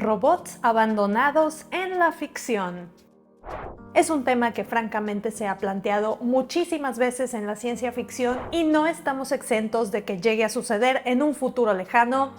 robots abandonados en la ficción. Es un tema que francamente se ha planteado muchísimas veces en la ciencia ficción y no estamos exentos de que llegue a suceder en un futuro lejano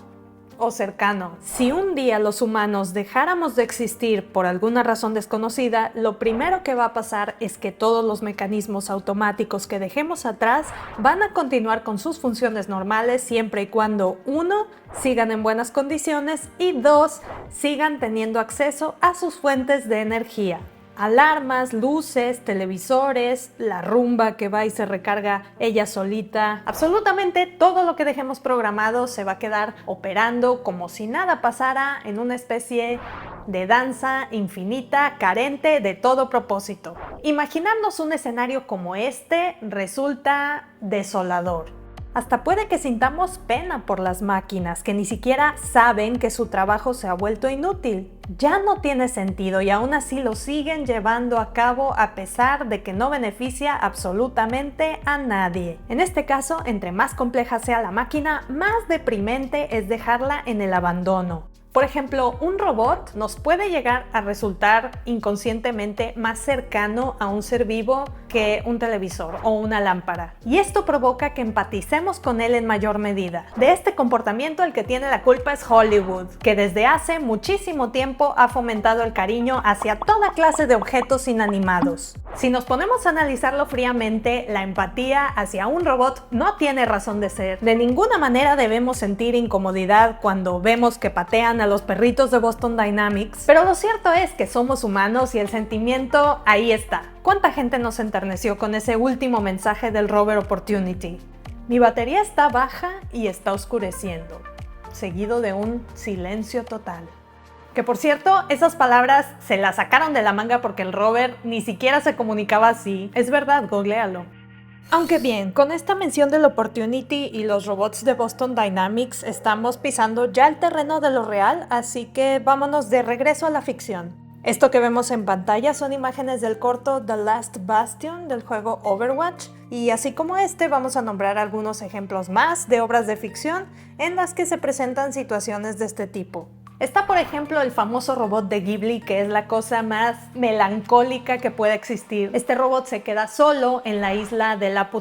o cercano. Si un día los humanos dejáramos de existir por alguna razón desconocida, lo primero que va a pasar es que todos los mecanismos automáticos que dejemos atrás van a continuar con sus funciones normales siempre y cuando, 1, sigan en buenas condiciones y 2, sigan teniendo acceso a sus fuentes de energía. Alarmas, luces, televisores, la rumba que va y se recarga ella solita. Absolutamente todo lo que dejemos programado se va a quedar operando como si nada pasara en una especie de danza infinita, carente de todo propósito. Imaginarnos un escenario como este resulta desolador. Hasta puede que sintamos pena por las máquinas, que ni siquiera saben que su trabajo se ha vuelto inútil. Ya no tiene sentido y aún así lo siguen llevando a cabo a pesar de que no beneficia absolutamente a nadie. En este caso, entre más compleja sea la máquina, más deprimente es dejarla en el abandono. Por ejemplo, un robot nos puede llegar a resultar inconscientemente más cercano a un ser vivo que un televisor o una lámpara. Y esto provoca que empaticemos con él en mayor medida. De este comportamiento el que tiene la culpa es Hollywood, que desde hace muchísimo tiempo ha fomentado el cariño hacia toda clase de objetos inanimados. Si nos ponemos a analizarlo fríamente, la empatía hacia un robot no tiene razón de ser. De ninguna manera debemos sentir incomodidad cuando vemos que patean a los perritos de Boston Dynamics, pero lo cierto es que somos humanos y el sentimiento ahí está. ¿Cuánta gente nos enterneció con ese último mensaje del rover Opportunity? Mi batería está baja y está oscureciendo, seguido de un silencio total. Que por cierto, esas palabras se las sacaron de la manga porque el rover ni siquiera se comunicaba así. Es verdad, googléalo. Aunque bien, con esta mención del Opportunity y los robots de Boston Dynamics estamos pisando ya el terreno de lo real, así que vámonos de regreso a la ficción. Esto que vemos en pantalla son imágenes del corto The Last Bastion del juego Overwatch, y así como este vamos a nombrar algunos ejemplos más de obras de ficción en las que se presentan situaciones de este tipo. Está, por ejemplo, el famoso robot de Ghibli, que es la cosa más melancólica que puede existir. Este robot se queda solo en la isla de la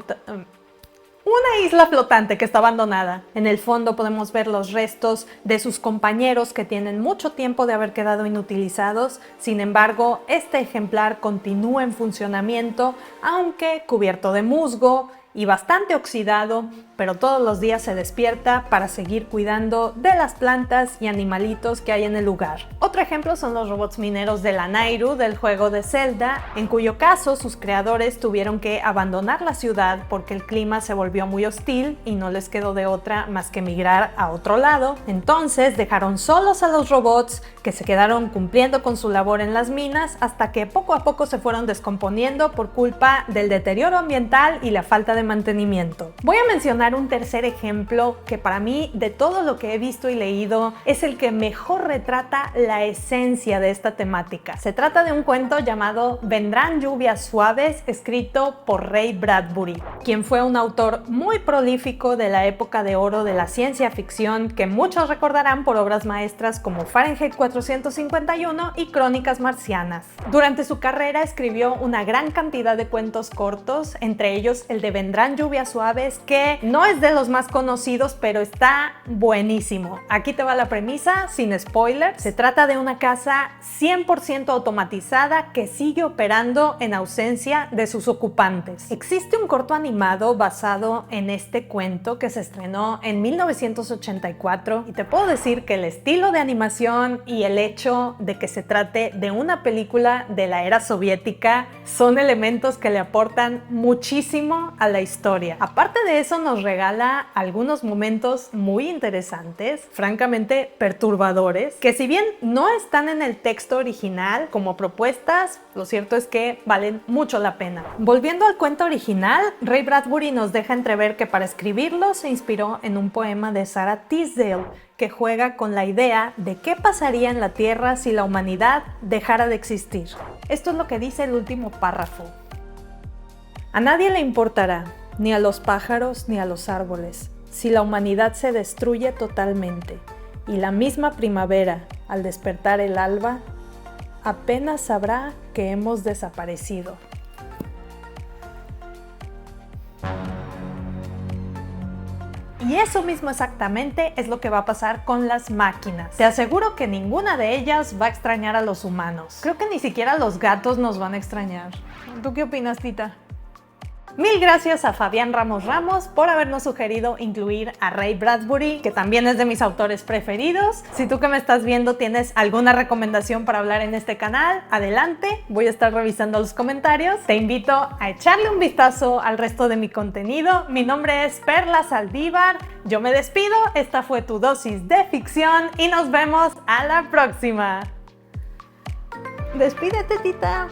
una isla flotante que está abandonada. En el fondo podemos ver los restos de sus compañeros que tienen mucho tiempo de haber quedado inutilizados. Sin embargo, este ejemplar continúa en funcionamiento, aunque cubierto de musgo y bastante oxidado, pero todos los días se despierta para seguir cuidando de las plantas y animalitos que hay en el lugar. Otro ejemplo son los robots mineros de la Nayru del juego de Zelda, en cuyo caso sus creadores tuvieron que abandonar la ciudad porque el clima se volvió muy hostil y no les quedó de otra más que migrar a otro lado. Entonces dejaron solos a los robots que se quedaron cumpliendo con su labor en las minas hasta que poco a poco se fueron descomponiendo por culpa del deterioro ambiental y la falta de mantenimiento. Voy a mencionar un tercer ejemplo que para mí, de todo lo que he visto y leído, es el que mejor retrata la esencia de esta temática. Se trata de un cuento llamado Vendrán lluvias suaves, escrito por Ray Bradbury, quien fue un autor muy prolífico de la época de oro de la ciencia ficción que muchos recordarán por obras maestras como Fahrenheit 451 y Crónicas marcianas. Durante su carrera escribió una gran cantidad de cuentos cortos, entre ellos el de Vendrán lluvias suaves, que no es de los más conocidos, pero está buenísimo. Aquí te va la premisa, sin spoilers. Se trata de una casa 100% automatizada que sigue operando en ausencia de sus ocupantes. Existe un corto animado basado en este cuento que se estrenó en 1984 y te puedo decir que el estilo de animación y el hecho de que se trate de una película de la era soviética son elementos que le aportan muchísimo a la historia. Aparte de eso, nos regala algunos momentos muy interesantes, francamente perturbadores, que si bien no están en el texto original como propuestas, lo cierto es que valen mucho la pena. Volviendo al cuento original, Ray Bradbury nos deja entrever que para escribirlo se inspiró en un poema de Sarah Teasdale, que juega con la idea de qué pasaría en la Tierra si la humanidad dejara de existir. Esto es lo que dice el último párrafo. A nadie le importará, ni a los pájaros ni a los árboles, si la humanidad se destruye totalmente. Y la misma primavera, al despertar el alba, apenas sabrá que hemos desaparecido. Y eso mismo exactamente es lo que va a pasar con las máquinas. Te aseguro que ninguna de ellas va a extrañar a los humanos. Creo que ni siquiera los gatos nos van a extrañar. ¿Tú qué opinas, Tita? Mil gracias a Fabián Ramos Ramos por habernos sugerido incluir a Ray Bradbury, que también es de mis autores preferidos. Si tú que me estás viendo tienes alguna recomendación para hablar en este canal, adelante, voy a estar revisando los comentarios. Te invito a echarle un vistazo al resto de mi contenido. Mi nombre es Perla Saldívar, yo me despido, esta fue tu dosis de ficción y nos vemos a la próxima. Despídete, Tita.